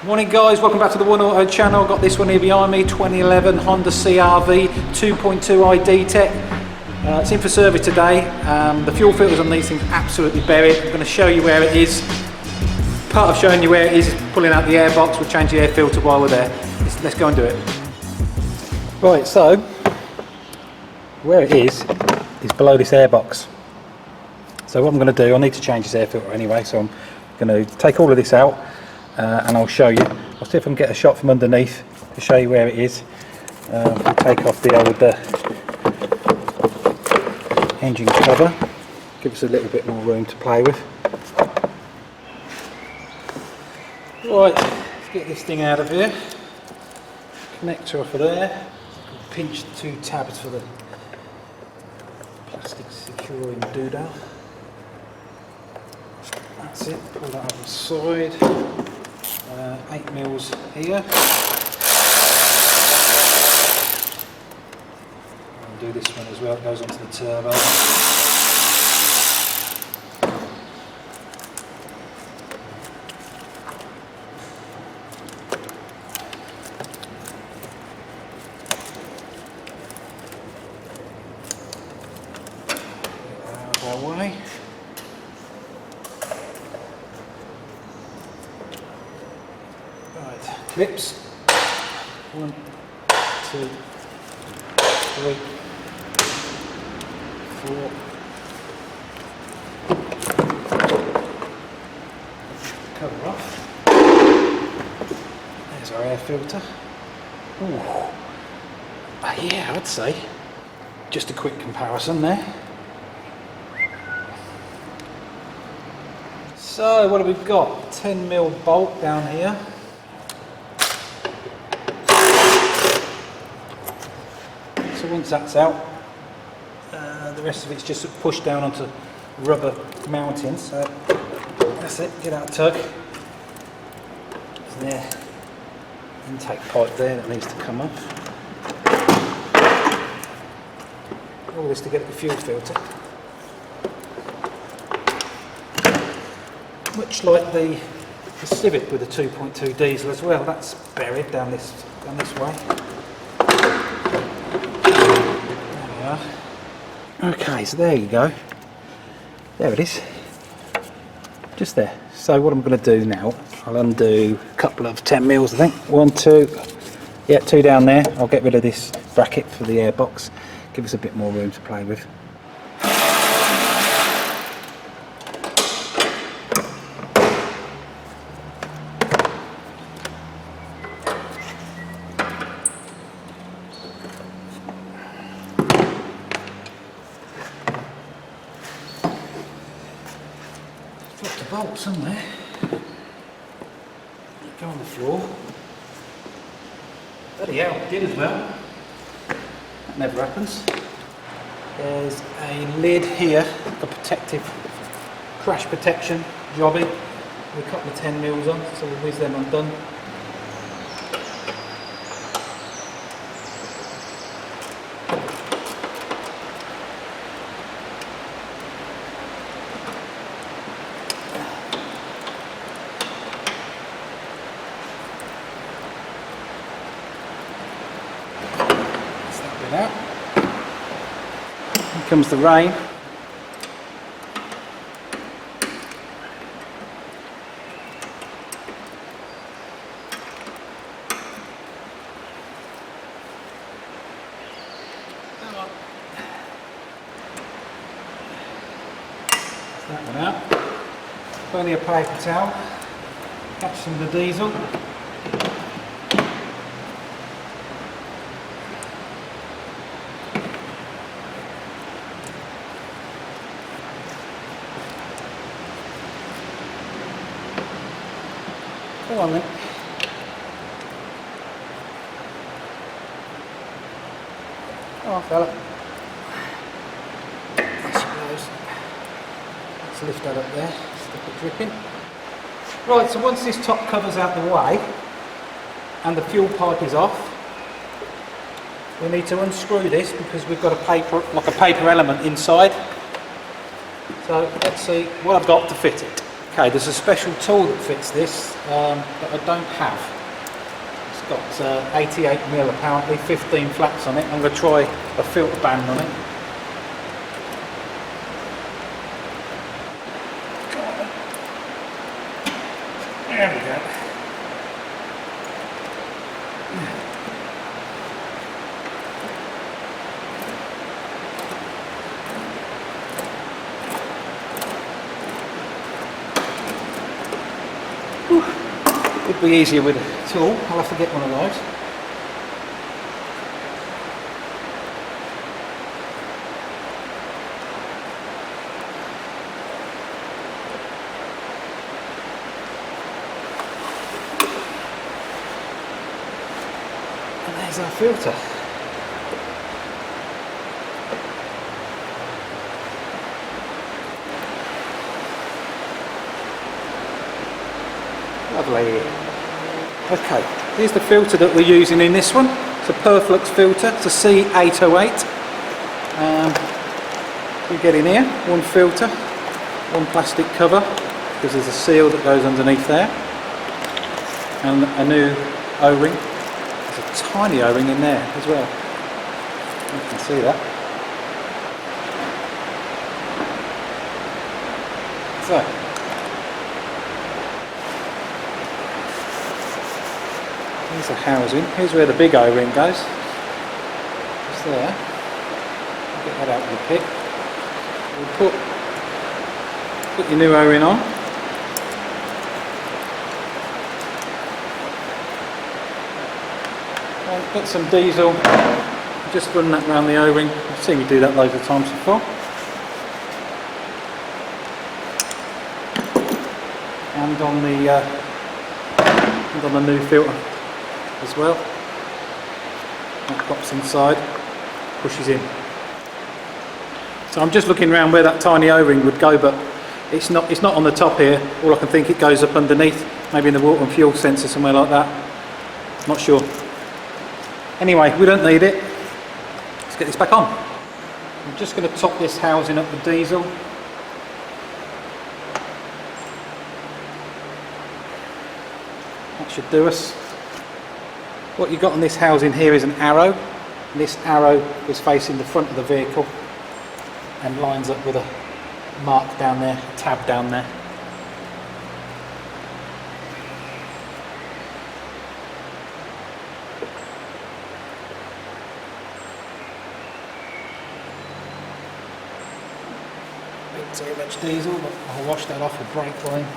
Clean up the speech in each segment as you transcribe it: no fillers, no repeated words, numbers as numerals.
Morning guys, welcome back to the One Auto channel. Got this one here behind me, 2011 Honda CRV 2.2 iDTEC. It's in for service today. The fuel filters on these things absolutely buried. I'm going to show you where it is. Part of showing you where it is pulling out the air box. We'll change the air filter while we're there. Let's go and do it. Right, so where it is below this air box. So what I'm going to do, I need to change this air filter anyway, so I'm going to take all of this out. And I'll show you. I'll see if I can get a shot from underneath to show you where it is. We'll take off the old engine cover, give us a little bit more room to play with. Right, let's get this thing out of here. Connector off of there. Pinch the two tabs for the plastic securing doodah. That's it, pull that over the side. 8 mils here. I'll do this one as well, it goes onto the turbo. Out of our way. Clips. 1, 2, 3, 4. Cover off. There's our air filter. Ooh. Yeah, I'd say. Just a quick comparison there. So what have we got? 10mm bolt down here. So once that's out, the rest of it's just pushed down onto rubber mountings. So that's it, get out tug. There's the intake pipe there that needs to come off. All this to get the fuel filter. Much like the Civic with the 2.2 diesel as well, that's buried down this way. Okay, so there you go. There it is. Just there. So what I'm going to do now, I'll undo a couple of 10mm, I think. 1, 2. Yeah, 2 down there. I'll get rid of this bracket for the air box. Give us a bit more room to play with. Dropped a bolt somewhere. Go on the floor. Bloody hell, it did as well. That never happens. There's a lid here for protective crash protection jobbing with a couple of 10mm on, so we'll whiz them undone. Out. Here comes the rain. That one out. Plenty of paper towel. Catch some of the diesel. Go on then. Oh fella. I suppose. Let's lift that up there, stop it dripping. Right, so once this top cover's out the way and the fuel pipe is off, we need to unscrew this because we've got a paper element inside. So let's see what I've got to fit it. Okay, there's a special tool that fits this that I don't have. It's got 88mm apparently, 15 flaps on it. I'm going to try a filter band on it. There we go. It'd be easier with a tool. I'll have to get one of those. And there's our filter. Lovely. Okay, here's the filter that we're using in this one. It's a Perflux filter, it's a C808. You get in here, one filter, one plastic cover, because there's a seal that goes underneath there, and a new O-ring. There's a tiny O-ring in there as well. You can see that. So, here's the housing. Here's where the big O-ring goes. Just there. Get that out of the pit. We'll put your new O-ring on. And get some diesel. Just run that round the O-ring. I've seen me do that loads of times before. And on the new filter as well. That pops inside, pushes in. So I'm just looking around where that tiny O-ring would go, but it's not on the top here. All I can think it goes up underneath, maybe in the water and fuel sensor, somewhere like that. Not sure. Anyway, we don't need it. Let's get this back on. I'm just going to top this housing up with diesel. That should do us. What you've got on this housing here is an arrow. And this arrow is facing the front of the vehicle and lines up with a mark down there, a tab down there. Bit too much diesel, but I'll wash that off with brake line.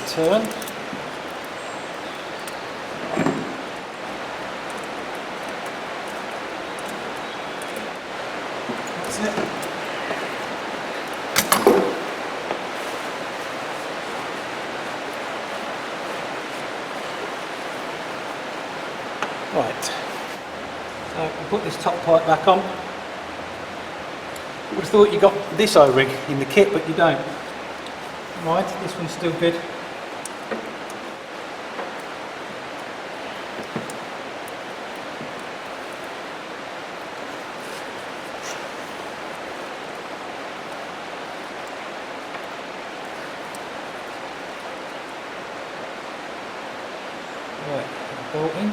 Turn. That's it. Right. So we'll put this top pipe back on. Would have thought you got this O-ring in the kit, but you don't. Right, this one's still good. Right, bolt in.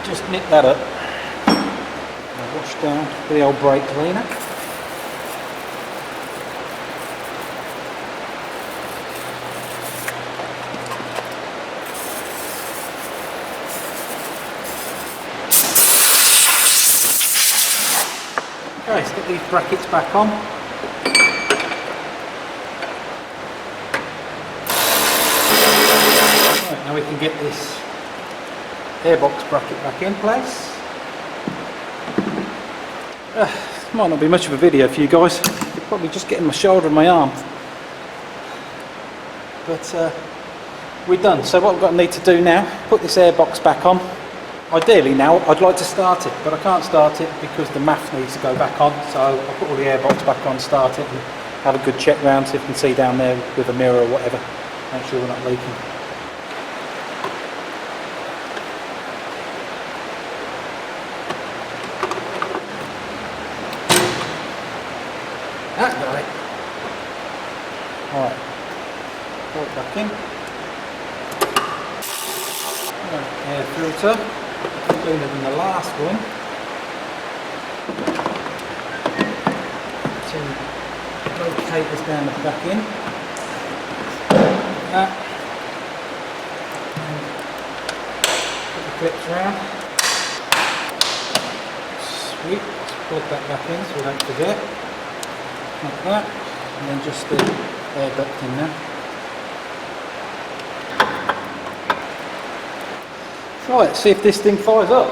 Just nip that up. I'll wash down with the old brake cleaner. Okay, let's get these brackets back on. can get this airbox bracket back in place. Might not be much of a video for you guys. You're probably just getting my shoulder and my arm. But we're done. So what we've got to need to do now, put this airbox back on. Ideally now, I'd like to start it, but I can't start it because the MAF needs to go back on. So I'll put all the airbox back on, start it, and have a good check round, see if you can see down there with a mirror or whatever. Make sure we're not leaking. Got it. Alright, pull it back in. Air filter, cleaner than the last one. To locate this down the back in. That. And put the clips around. Sweet, let's plug that back in so we don't forget. Like that, and then just the air duct in there. Right, let's see if this thing fires up.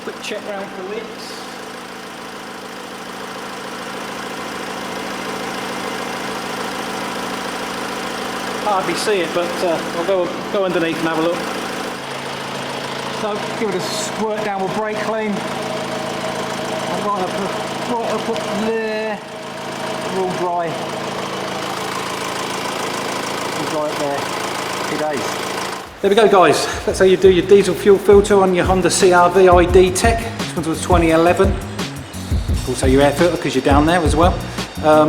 Quick check round for leaks. Hardly see it, but I'll go underneath and have a look. So give it a squirt down with brake clean. I'm right up there. All dry. All dry up there. Happy days. There we go, guys. That's how you do your diesel fuel filter on your Honda CRV iDTEC. This one's was 2011. Also your air filter because you're down there as well.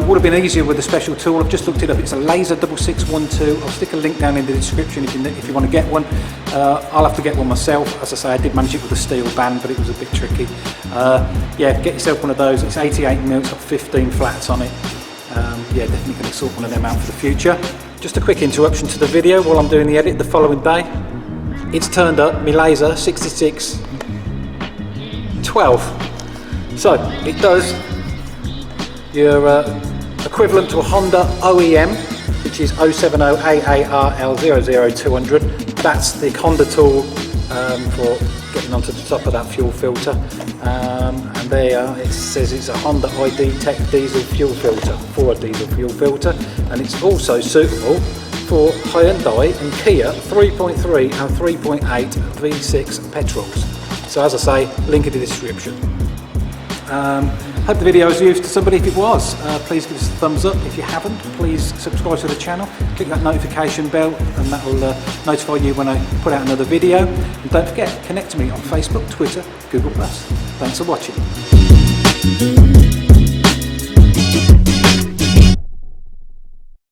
Would have been easier with a special tool. I've just looked it up. It's a laser 6612. I'll stick a link down in the description if you want to get one. I'll have to get one myself. As I say, I did manage it with a steel band, but it was a bit tricky. Yeah, get yourself one of those. It's 88mm. It's got 15 flats on it. Yeah, definitely going to sort one of them out for the future. Just a quick interruption to the video while I'm doing the edit the following day. It's turned up, my laser 6612. So it does your equivalent to a Honda OEM, which is 070AARL00200. That's the Honda tool for getting onto the top of that fuel filter. And there it says it's a Honda iDTEC diesel fuel filter, for a diesel fuel filter, and it's also suitable for Hyundai and Kia 3.3 and 3.8 V6 petrols. So as I say, link in the description. Hope the video was used to somebody. If it was, please give us a thumbs up. If you haven't, please subscribe to the channel, click that notification bell, and that will notify you when I put out another video. And don't forget, connect to me on Facebook, Twitter, Google+. Thanks for watching.